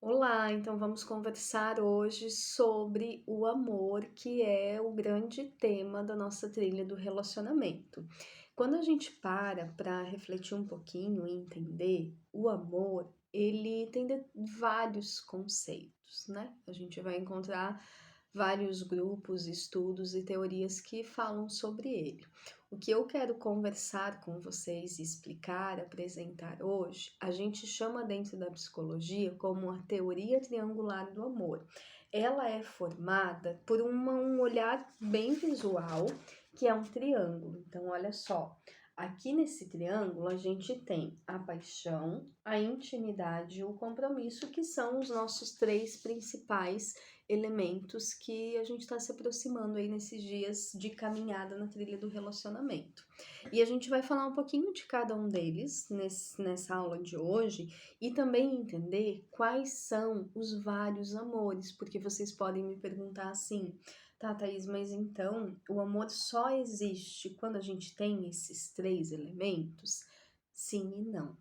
Olá, então vamos conversar hoje sobre o amor, que é o grande tema da nossa trilha do relacionamento. Quando a gente para refletir um pouquinho e entender, o amor, ele tem vários conceitos, né? A gente vai encontrar vários grupos, estudos e teorias que falam sobre ele. O que eu quero conversar com vocês, explicar, apresentar hoje, a gente chama dentro da psicologia como a teoria triangular do amor. Ela é formada por um olhar bem visual, que é um triângulo. Então, olha só, aqui nesse triângulo a gente tem a paixão, a intimidade e o compromisso, que são os nossos três principais elementos que a gente está se aproximando aí nesses dias de caminhada na trilha do relacionamento. E a gente vai falar um pouquinho de cada um deles nessa aula de hoje e também entender quais são os vários amores, porque vocês podem me perguntar assim, tá, Thaís, mas então o amor só existe quando a gente tem esses três elementos? Sim e não.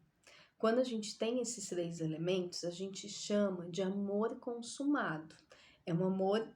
Quando a gente tem esses três elementos, a gente chama de amor consumado. É um amor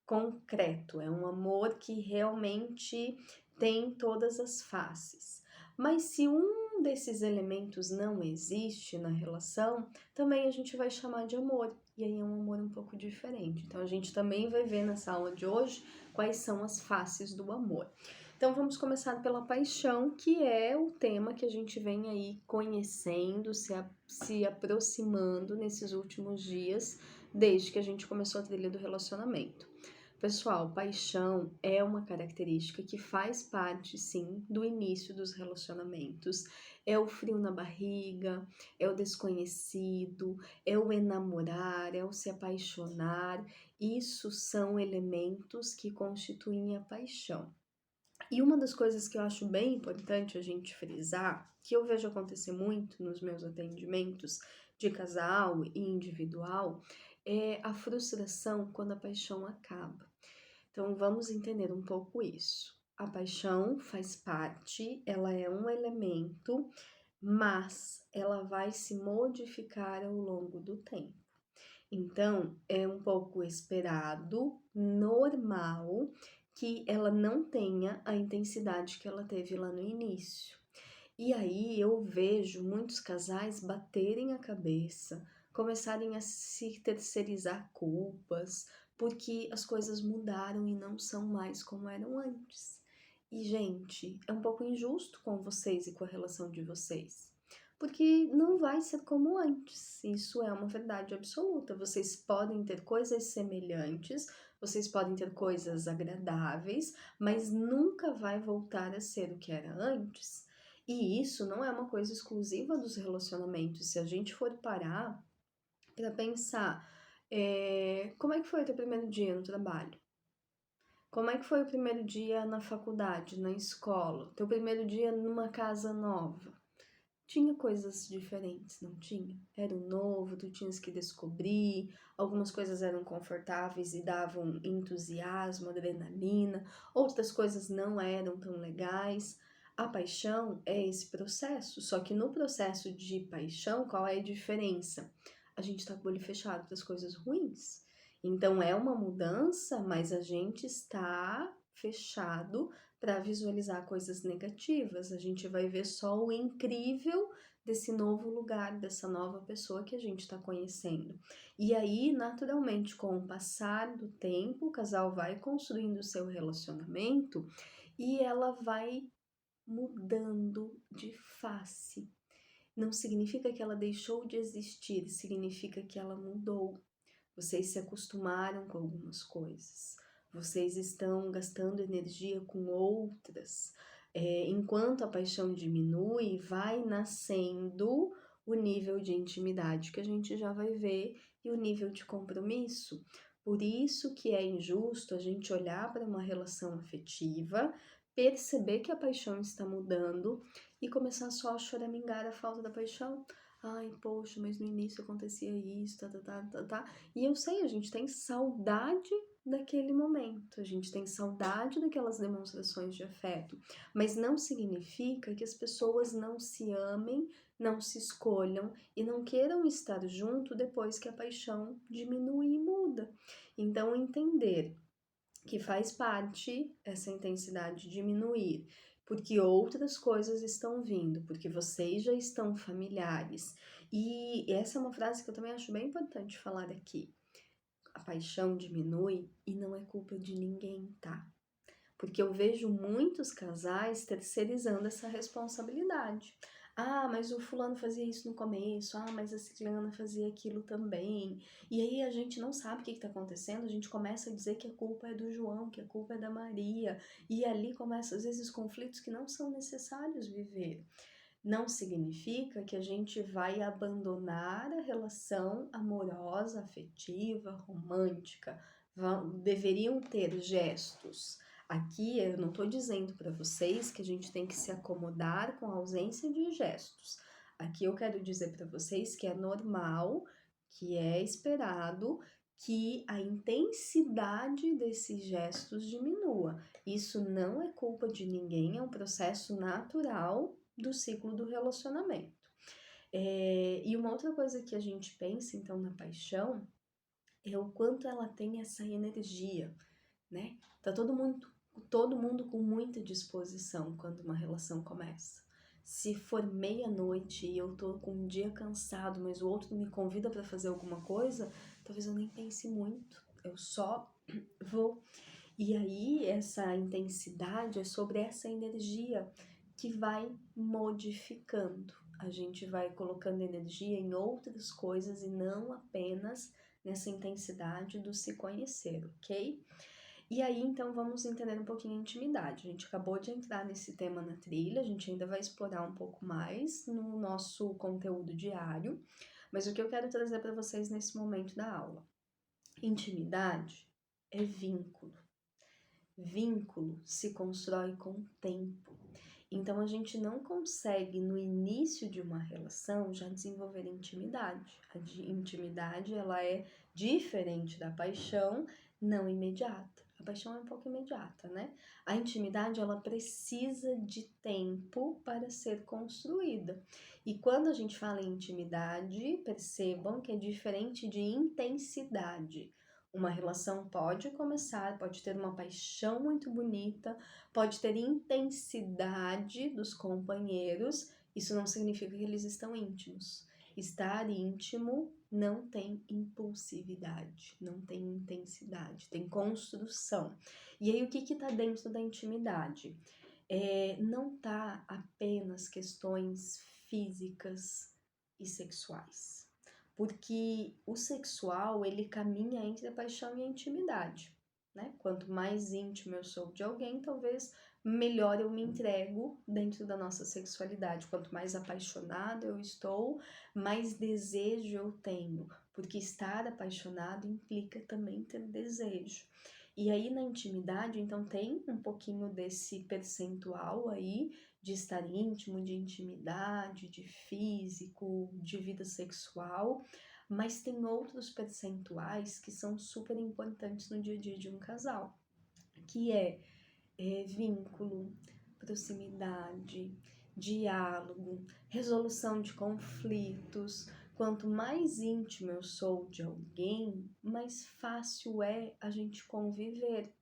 concreto, é um amor que realmente tem todas as faces. Mas se um desses elementos não existe na relação, também a gente vai chamar de amor, e aí é um amor um pouco diferente. Então a gente também vai ver nessa aula de hoje quais são as faces do amor. Então vamos começar pela paixão, que é o tema que a gente vem aí conhecendo, se aproximando nesses últimos dias, desde que a gente começou a trilha do relacionamento. Pessoal, paixão é uma característica que faz parte, sim, do início dos relacionamentos. É o frio na barriga, é o desconhecido, é o enamorar, é o se apaixonar. Isso são elementos que constituem a paixão. E uma das coisas que eu acho bem importante a gente frisar, que eu vejo acontecer muito nos meus atendimentos de casal e individual, é a frustração quando a paixão acaba. Então vamos entender um pouco isso. A paixão faz parte, ela é um elemento, mas ela vai se modificar ao longo do tempo. Então, é um pouco esperado, normal, que ela não tenha a intensidade que ela teve lá no início. E aí eu vejo muitos casais baterem a cabeça, começarem a se terceirizar culpas, porque as coisas mudaram e não são mais como eram antes. E, gente, é um pouco injusto com vocês e com a relação de vocês. Porque não vai ser como antes. Isso é uma verdade absoluta. Vocês podem ter coisas semelhantes, vocês podem ter coisas agradáveis, mas nunca vai voltar a ser o que era antes. E isso não é uma coisa exclusiva dos relacionamentos. Se a gente for parar para pensar, como é que foi o teu primeiro dia no trabalho? Como é que foi o primeiro dia na faculdade, na escola? Teu primeiro dia numa casa nova? Tinha coisas diferentes, não tinha? Era o novo, tu tinhas que descobrir, algumas coisas eram confortáveis e davam entusiasmo, adrenalina, outras coisas não eram tão legais. A paixão é esse processo, só que no processo de paixão, qual é a diferença? A gente tá com o olho fechado para as coisas ruins. Então é uma mudança, mas a gente está fechado para visualizar coisas negativas. A gente vai ver só o incrível desse novo lugar, dessa nova pessoa que a gente está conhecendo. E aí, naturalmente, com o passar do tempo, o casal vai construindo o seu relacionamento e ela vai mudando de face. Não significa que ela deixou de existir, significa que ela mudou. Vocês se acostumaram com algumas coisas, vocês estão gastando energia com outras. Enquanto a paixão diminui, vai nascendo o nível de intimidade que a gente já vai ver e o nível de compromisso. Por isso que é injusto a gente olhar para uma relação afetiva, perceber que a paixão está mudando e começar só a choramingar a falta da paixão. Ai, poxa, mas no início acontecia isso, tá. E eu sei, a gente tem saudade daquele momento, a gente tem saudade daquelas demonstrações de afeto, mas não significa que as pessoas não se amem não se escolham e não queiram estar junto depois que a paixão diminui e muda. Então, entender que faz parte essa intensidade diminuir, porque outras coisas estão vindo, porque vocês já estão familiares. E essa é uma frase que eu também acho bem importante falar aqui. A paixão diminui e não é culpa de ninguém, tá? Porque eu vejo muitos casais terceirizando essa responsabilidade. Ah, mas o fulano fazia isso no começo, ah, mas a ciclana fazia aquilo também. E aí a gente não sabe o que está acontecendo, a gente começa a dizer que a culpa é do João, que a culpa é da Maria. E ali começam, às vezes, conflitos que não são necessários viver. Não significa que a gente vai abandonar a relação amorosa, afetiva, romântica. Deveriam ter gestos. Aqui eu não estou dizendo para vocês que a gente tem que se acomodar com a ausência de gestos. Aqui eu quero dizer para vocês que é normal, que é esperado que a intensidade desses gestos diminua. Isso não é culpa de ninguém, é um processo natural do ciclo do relacionamento. E uma outra coisa que a gente pensa, então, na paixão é o quanto ela tem essa energia, né? Tá todo mundo com muita disposição quando uma relação começa. Se for meia-noite e eu tô com um dia cansado, mas o outro me convida para fazer alguma coisa, talvez eu nem pense muito, eu só vou. E aí, essa intensidade é sobre essa energia que vai modificando. A gente vai colocando energia em outras coisas e não apenas nessa intensidade do se conhecer, ok? E aí, então, vamos entender um pouquinho a intimidade. A gente acabou de entrar nesse tema na trilha, a gente ainda vai explorar um pouco mais no nosso conteúdo diário, mas o que eu quero trazer para vocês nesse momento da aula? Intimidade é vínculo. Vínculo se constrói com o tempo. Então a gente não consegue no início de uma relação já desenvolver intimidade. A intimidade ela é diferente da paixão, não imediata. A paixão é um pouco imediata, né? A intimidade ela precisa de tempo para ser construída. E quando a gente fala em intimidade, percebam que é diferente de intensidade. Uma relação pode começar, pode ter uma paixão muito bonita, pode ter intensidade dos companheiros, isso não significa que eles estão íntimos. Estar íntimo não tem impulsividade, não tem intensidade, tem construção. E aí o que está dentro da intimidade? Não tá apenas questões físicas e sexuais. Porque o sexual, ele caminha entre a paixão e a intimidade, né? Quanto mais íntimo eu sou de alguém, talvez melhor eu me entrego dentro da nossa sexualidade. Quanto mais apaixonado eu estou, mais desejo eu tenho, porque estar apaixonado implica também ter desejo. E aí na intimidade, então tem um pouquinho desse percentual aí de estar íntimo, de intimidade, de físico, de vida sexual, mas tem outros percentuais que são super importantes no dia a dia de um casal, que é vínculo, proximidade, diálogo, resolução de conflitos. Quanto mais íntimo eu sou de alguém, mais fácil é a gente conviver,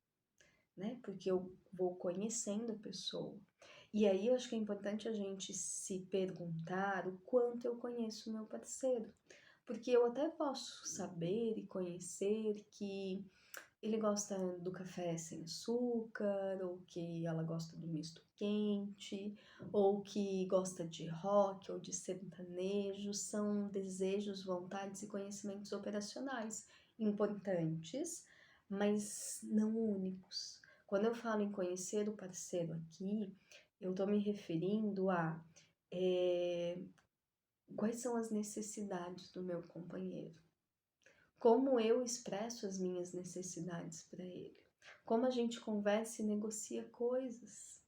né? Porque eu vou conhecendo a pessoa. E aí eu acho que é importante a gente se perguntar o quanto eu conheço o meu parceiro. Porque eu até posso saber e conhecer que ele gosta do café sem açúcar, ou que ela gosta do misto quente, ou que gosta de rock ou de sertanejo. São desejos, vontades e conhecimentos operacionais importantes, mas não únicos. Quando eu falo em conhecer o parceiro aqui, eu estou me referindo a quais são as necessidades do meu companheiro, como eu expresso as minhas necessidades para ele, como a gente conversa e negocia coisas.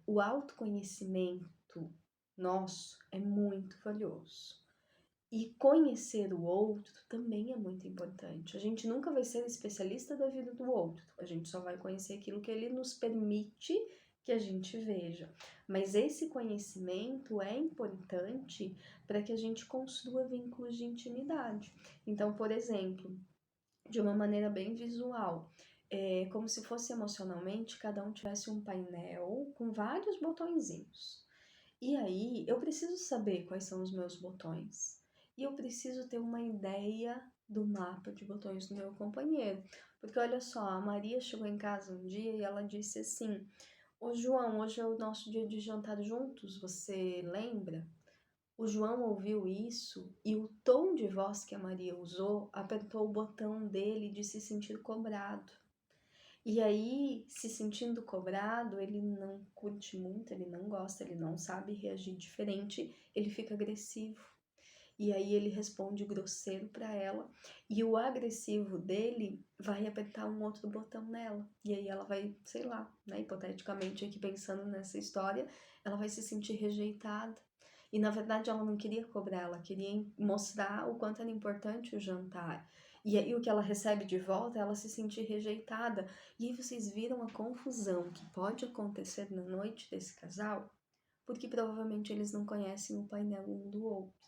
O autoconhecimento nosso é muito valioso. E conhecer o outro também é muito importante. A gente nunca vai ser especialista da vida do outro, a gente só vai conhecer aquilo que ele nos permite que a gente veja. Mas esse conhecimento é importante para que a gente construa vínculos de intimidade. Então, por exemplo, de uma maneira bem visual, como se fosse emocionalmente, cada um tivesse um painel com vários botõezinhos. E aí, eu preciso saber quais são os meus botões. E eu preciso ter uma ideia do mapa de botões do meu companheiro. Porque olha só, a Maria chegou em casa um dia e ela disse assim: Ô João, hoje é o nosso dia de jantar juntos, você lembra? O João ouviu isso e o tom de voz que a Maria usou apertou o botão dele de se sentir cobrado. E aí, se sentindo cobrado, ele não curte muito, ele não gosta, ele não sabe reagir diferente, ele fica agressivo. E aí ele responde grosseiro para ela, e o agressivo dele vai apertar um outro botão nela. E aí ela vai, sei lá, né, hipoteticamente aqui pensando nessa história, ela vai se sentir rejeitada. E na verdade ela não queria cobrar, ela queria mostrar o quanto era importante o jantar. E aí o que ela recebe de volta é ela se sentir rejeitada. E aí vocês viram a confusão que pode acontecer na noite desse casal? Porque provavelmente eles não conhecem o painel um do outro.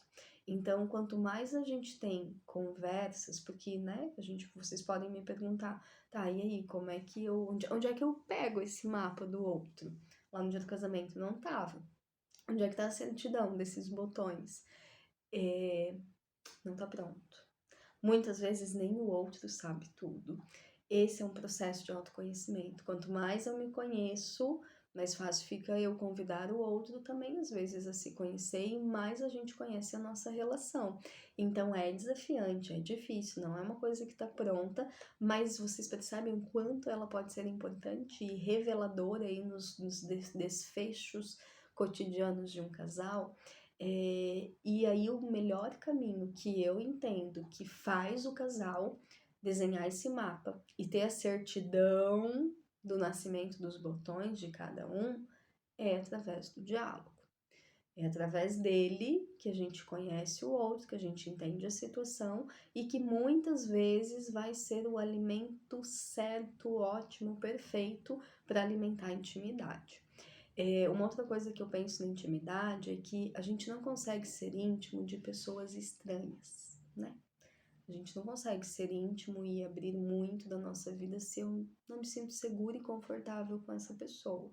Então, quanto mais a gente tem conversas, porque, né, vocês podem me perguntar, tá, e aí, como é que onde é que eu pego esse mapa do outro? Lá no dia do casamento não tava. Onde é que tá a certidão desses botões? Não tá pronto. Muitas vezes nem o outro sabe tudo. Esse é um processo de autoconhecimento. Quanto mais eu me conheço, mais fácil fica eu convidar o outro também, às vezes, a se conhecer e mais a gente conhece a nossa relação. Então é desafiante, é difícil, não é uma coisa que está pronta, mas vocês percebem o quanto ela pode ser importante e reveladora aí nos desfechos cotidianos de um casal. E aí o melhor caminho que eu entendo que faz o casal desenhar esse mapa e ter a certidão do nascimento dos botões de cada um é através do diálogo. É através dele que a gente conhece o outro, que a gente entende a situação e que muitas vezes vai ser o alimento certo, ótimo, perfeito para alimentar a intimidade. Uma outra coisa que eu penso na intimidade é que a gente não consegue ser íntimo de pessoas estranhas, né? A gente não consegue ser íntimo e abrir muito da nossa vida se eu não me sinto segura e confortável com essa pessoa.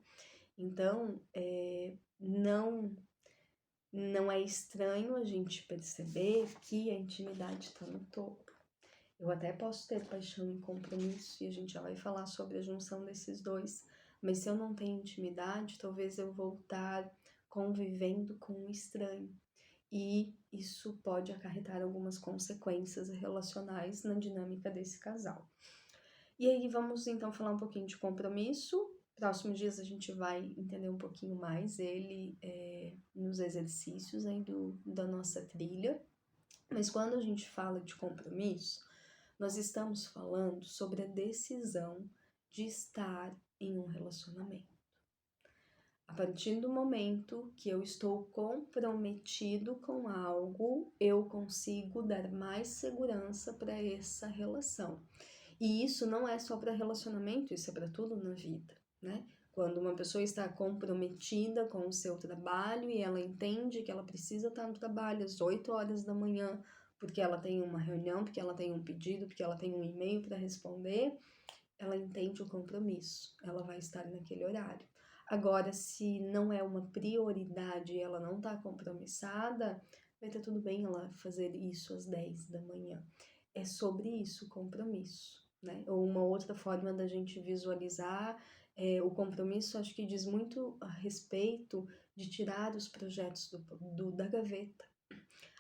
Então, não é estranho a gente perceber que a intimidade está no topo. Eu até posso ter paixão e compromisso, e a gente já vai falar sobre a junção desses dois, mas se eu não tenho intimidade, talvez eu vou estar convivendo com um estranho. E isso pode acarretar algumas consequências relacionais na dinâmica desse casal. E aí vamos então falar um pouquinho de compromisso. Próximos dias a gente vai entender um pouquinho mais ele nos exercícios aí da nossa trilha. Mas quando a gente fala de compromisso, nós estamos falando sobre a decisão de estar em um relacionamento. A partir do momento que eu estou comprometido com algo, eu consigo dar mais segurança para essa relação. E isso não é só para relacionamento, isso é para tudo na vida, né? Quando uma pessoa está comprometida com o seu trabalho e ela entende que ela precisa estar no trabalho às 8 horas da manhã, porque ela tem uma reunião, porque ela tem um pedido, porque ela tem um e-mail para responder, ela entende o compromisso, ela vai estar naquele horário. Agora, se não é uma prioridade e ela não está compromissada, vai estar tudo bem ela fazer isso às 10 da manhã. É sobre isso o compromisso, né? Ou uma outra forma da gente visualizar o compromisso, acho que diz muito a respeito de tirar os projetos da gaveta.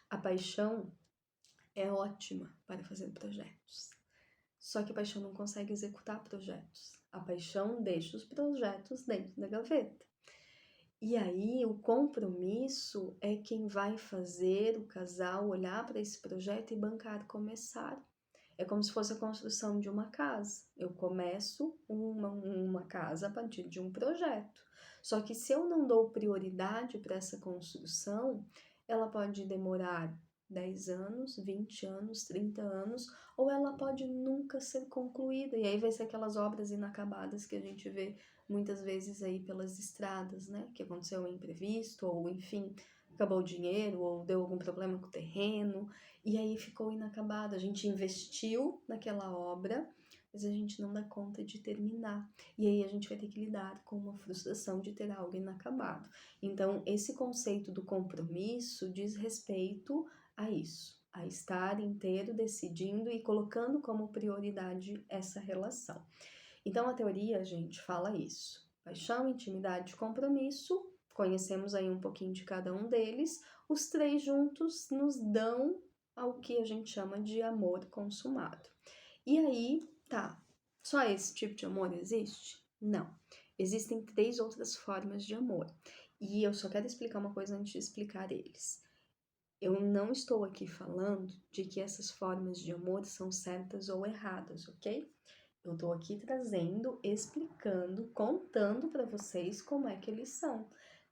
A paixão é ótima para fazer projetos. Só que a paixão não consegue executar projetos. A paixão deixa os projetos dentro da gaveta. E aí, o compromisso é quem vai fazer o casal olhar para esse projeto e bancar começar. É como se fosse a construção de uma casa. Eu começo uma casa a partir de um projeto. Só que se eu não dou prioridade para essa construção, ela pode demorar 10 anos, 20 anos, 30 anos, ou ela pode nunca ser concluída. E aí vai ser aquelas obras inacabadas que a gente vê muitas vezes aí pelas estradas, né? Que aconteceu um imprevisto, ou enfim, acabou o dinheiro, ou deu algum problema com o terreno, e aí ficou inacabado. A gente investiu naquela obra, mas a gente não dá conta de terminar. E aí a gente vai ter que lidar com uma frustração de ter algo inacabado. Então, esse conceito do compromisso diz respeito a isso, a estar inteiro decidindo e colocando como prioridade essa relação. Então, a teoria, gente, fala isso. Paixão, intimidade, compromisso. Conhecemos aí um pouquinho de cada um deles. Os três juntos nos dão ao que a gente chama de amor consumado. E aí, tá, só esse tipo de amor existe? Não. Existem 3 outras formas de amor. E eu só quero explicar uma coisa antes de explicar eles. Eu não estou aqui falando de que essas formas de amor são certas ou erradas, ok? Eu estou aqui trazendo, explicando, contando para vocês como é que eles são.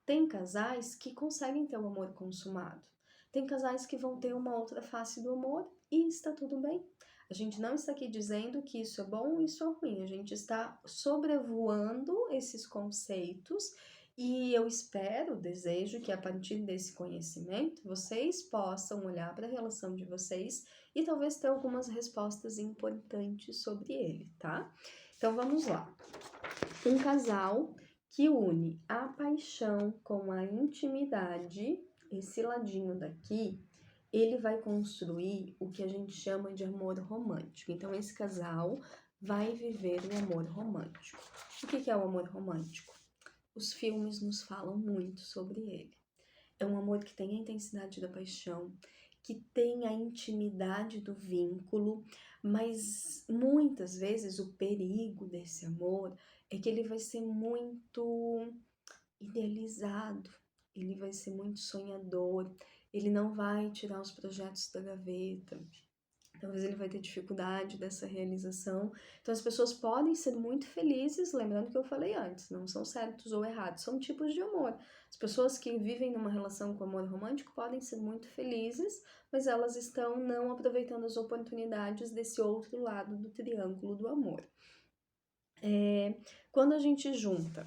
Tem casais que conseguem ter o amor consumado. Tem casais que vão ter uma outra face do amor e está tudo bem. A gente não está aqui dizendo que isso é bom ou isso é ruim. A gente está sobrevoando esses conceitos e eu espero, desejo que a partir desse conhecimento vocês possam olhar para a relação de vocês e talvez ter algumas respostas importantes sobre ele, tá? Então vamos lá. Um casal que une a paixão com a intimidade, esse ladinho daqui, ele vai construir o que a gente chama de amor romântico. Então esse casal vai viver o amor romântico. O que é o amor romântico? Os filmes nos falam muito sobre ele. É um amor que tem a intensidade da paixão, que tem a intimidade do vínculo, mas muitas vezes o perigo desse amor é que ele vai ser muito idealizado, ele vai ser muito sonhador, ele não vai tirar os projetos da gaveta. Talvez ele vai ter dificuldade dessa realização. Então as pessoas podem ser muito felizes, lembrando que eu falei antes, não são certos ou errados, são tipos de amor. As pessoas que vivem numa relação com amor romântico podem ser muito felizes, mas elas estão não aproveitando as oportunidades desse outro lado do triângulo do amor. Quando a gente junta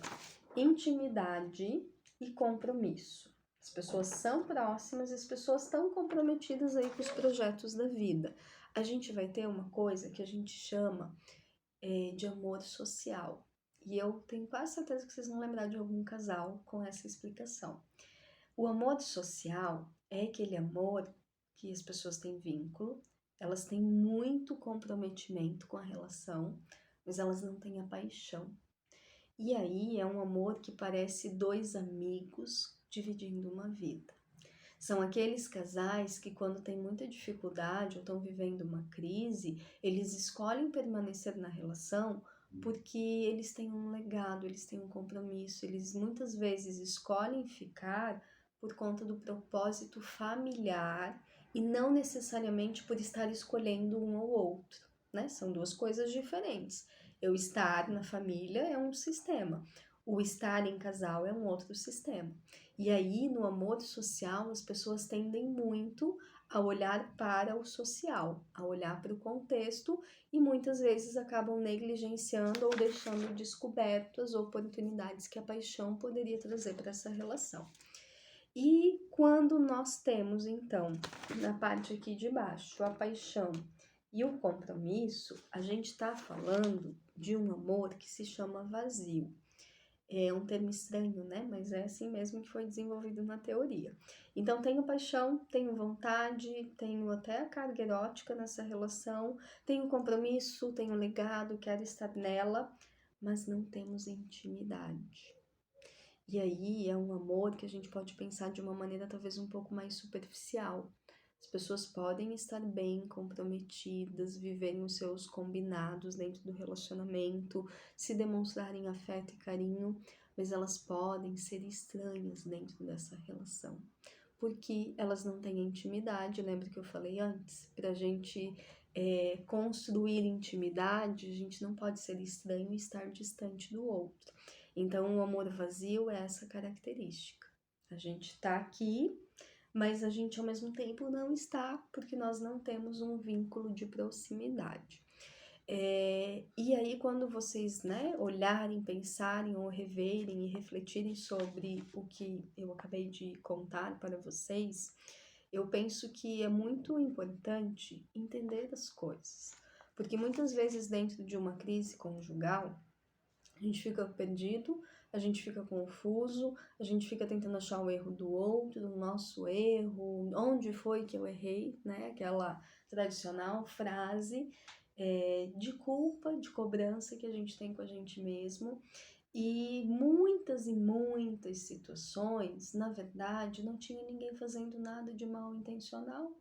intimidade e compromisso, as pessoas são próximas, as pessoas estão comprometidas aí com os projetos da vida. A gente vai ter uma coisa que a gente chama de amor social. E eu tenho quase certeza que vocês vão lembrar de algum casal com essa explicação. O amor social é aquele amor que as pessoas têm vínculo, elas têm muito comprometimento com a relação, mas elas não têm a paixão. E aí é um amor que parece 2 amigos dividindo uma vida. São aqueles casais que, quando têm muita dificuldade ou estão vivendo uma crise, eles escolhem permanecer na relação porque eles têm um legado, eles têm um compromisso, eles muitas vezes escolhem ficar por conta do propósito familiar e não necessariamente por estar escolhendo um ou outro, né? São 2 coisas diferentes. Eu estar na família é um sistema, o estar em casal é um outro sistema. E aí, no amor social, as pessoas tendem muito a olhar para o social, a olhar para o contexto e muitas vezes acabam negligenciando ou deixando descoberto as oportunidades que a paixão poderia trazer para essa relação. E quando nós temos, então, na parte aqui de baixo, a paixão e o compromisso, a gente está falando de um amor que se chama vazio. É um termo estranho, né? Mas é assim mesmo que foi desenvolvido na teoria. Então, tenho paixão, tenho vontade, tenho até a carga erótica nessa relação, tenho compromisso, tenho legado, quero estar nela, mas não temos intimidade. E aí é um amor que a gente pode pensar de uma maneira talvez um pouco mais superficial. As pessoas podem estar bem comprometidas, viverem os seus combinados dentro do relacionamento, se demonstrarem afeto e carinho, mas elas podem ser estranhas dentro dessa relação. Porque elas não têm intimidade, lembra que eu falei antes? Pra gente construir intimidade, a gente não pode ser estranho e estar distante do outro. Então, o amor vazio é essa característica. A gente está aqui, mas a gente ao mesmo tempo não está, porque nós não temos um vínculo de proximidade. E aí, quando vocês, né, olharem, pensarem ou reverem e refletirem sobre o que eu acabei de contar para vocês, eu penso que é muito importante entender as coisas. Porque muitas vezes, dentro de uma crise conjugal, a gente fica perdido, a gente fica confuso, a gente fica tentando achar o erro do outro, o nosso erro, onde foi que eu errei, né? Aquela tradicional frase de culpa, de cobrança que a gente tem com a gente mesmo. E muitas situações, na verdade, não tinha ninguém fazendo nada de mal intencional.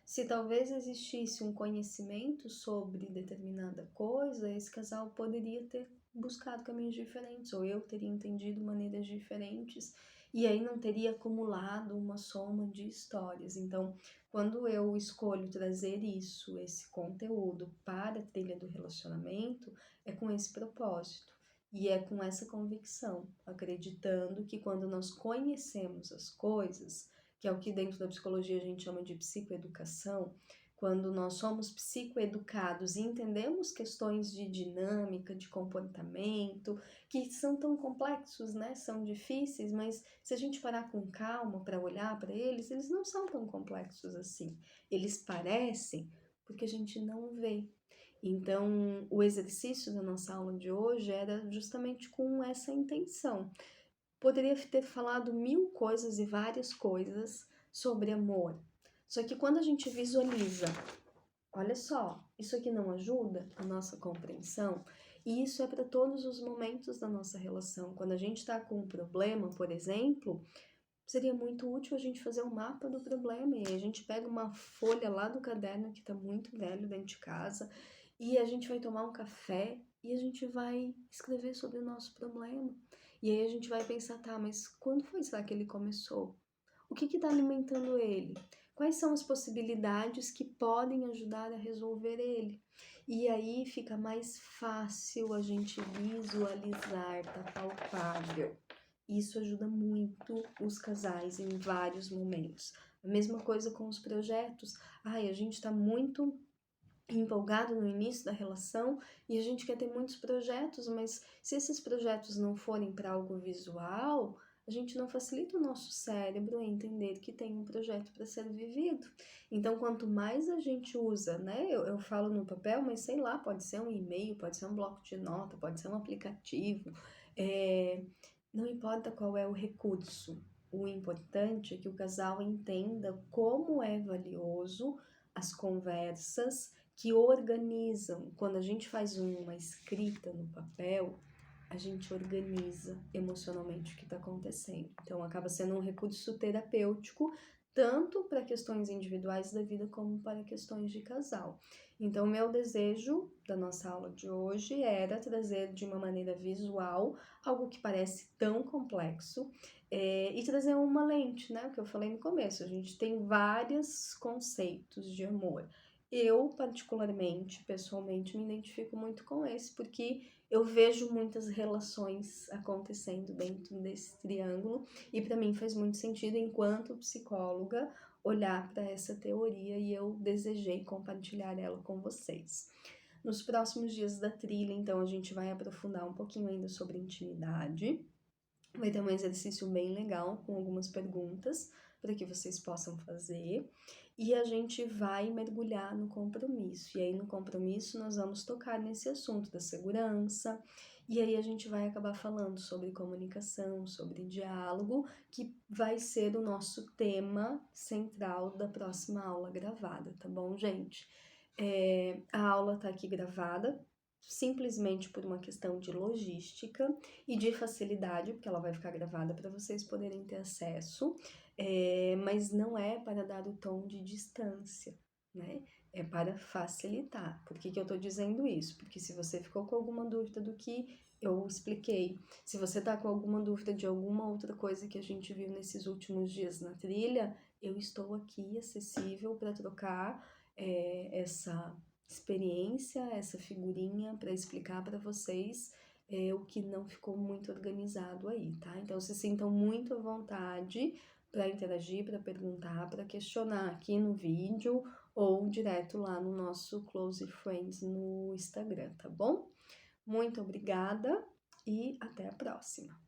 Se talvez existisse um conhecimento sobre determinada coisa, esse casal poderia ter buscado caminhos diferentes, ou eu teria entendido maneiras diferentes, e aí não teria acumulado uma soma de histórias. Então, quando eu escolho trazer isso, esse conteúdo para a trilha do relacionamento, é com esse propósito. E é com essa convicção, acreditando que quando nós conhecemos as coisas, que é o que dentro da psicologia a gente chama de psicoeducação, quando nós somos psicoeducados e entendemos questões de dinâmica, de comportamento, que são tão complexos, né? São difíceis, mas se a gente parar com calma para olhar para eles, eles não são tão complexos assim. Eles parecem porque a gente não vê. Então, o exercício da nossa aula de hoje era justamente com essa intenção. Poderia ter falado mil coisas e várias coisas sobre amor. Só que quando a gente visualiza, olha só, isso aqui não ajuda a nossa compreensão, e isso é para todos os momentos da nossa relação. Quando a gente está com um problema, por exemplo, seria muito útil a gente fazer um mapa do problema, e aí a gente pega uma folha lá do caderno que está muito velho dentro de casa, e a gente vai tomar um café e a gente vai escrever sobre o nosso problema. E aí a gente vai pensar, tá, mas quando foi será que ele começou? O que está alimentando ele? Quais são as possibilidades que podem ajudar a resolver ele? E aí fica mais fácil a gente visualizar, tá palpável. Isso ajuda muito os casais em vários momentos. A mesma coisa com os projetos. Ai, a gente está muito empolgado no início da relação e a gente quer ter muitos projetos, mas se esses projetos não forem para algo visual, a gente não facilita o nosso cérebro a entender que tem um projeto para ser vivido. Então, quanto mais a gente usa, né? Eu falo no papel, mas sei lá, pode ser um e-mail, pode ser um bloco de nota, pode ser um aplicativo. Não importa qual é o recurso. O importante é que o casal entenda como é valioso as conversas que organizam. Quando a gente faz uma escrita no papel, a gente organiza emocionalmente o que está acontecendo. Então, acaba sendo um recurso terapêutico, tanto para questões individuais da vida, como para questões de casal. Então, o meu desejo da nossa aula de hoje era trazer de uma maneira visual algo que parece tão complexo e trazer uma lente, né? O que eu falei no começo, a gente tem vários conceitos de amor. Eu, particularmente, pessoalmente, me identifico muito com esse, porque eu vejo muitas relações acontecendo dentro desse triângulo e para mim faz muito sentido, enquanto psicóloga, olhar para essa teoria e eu desejei compartilhar ela com vocês. Nos próximos dias da trilha, então, a gente vai aprofundar um pouquinho ainda sobre intimidade. Vai ter um exercício bem legal com algumas perguntas para que vocês possam fazer e a gente vai mergulhar no compromisso. E aí, no compromisso, nós vamos tocar nesse assunto da segurança, e aí a gente vai acabar falando sobre comunicação, sobre diálogo, que vai ser o nosso tema central da próxima aula gravada, tá bom, gente? A aula tá aqui gravada simplesmente por uma questão de logística e de facilidade, porque ela vai ficar gravada para vocês poderem ter acesso, mas não é para dar o tom de distância, né? É para facilitar. Por que eu estou dizendo isso? Porque se você ficou com alguma dúvida do que eu expliquei, se você está com alguma dúvida de alguma outra coisa que a gente viu nesses últimos dias na trilha, eu estou aqui acessível para trocar essa experiência, essa figurinha para explicar para vocês o que não ficou muito organizado aí, tá? Então se sintam muito à vontade para interagir, para perguntar, para questionar aqui no vídeo ou direto lá no nosso Close Friends no Instagram, tá bom? Muito obrigada e até a próxima!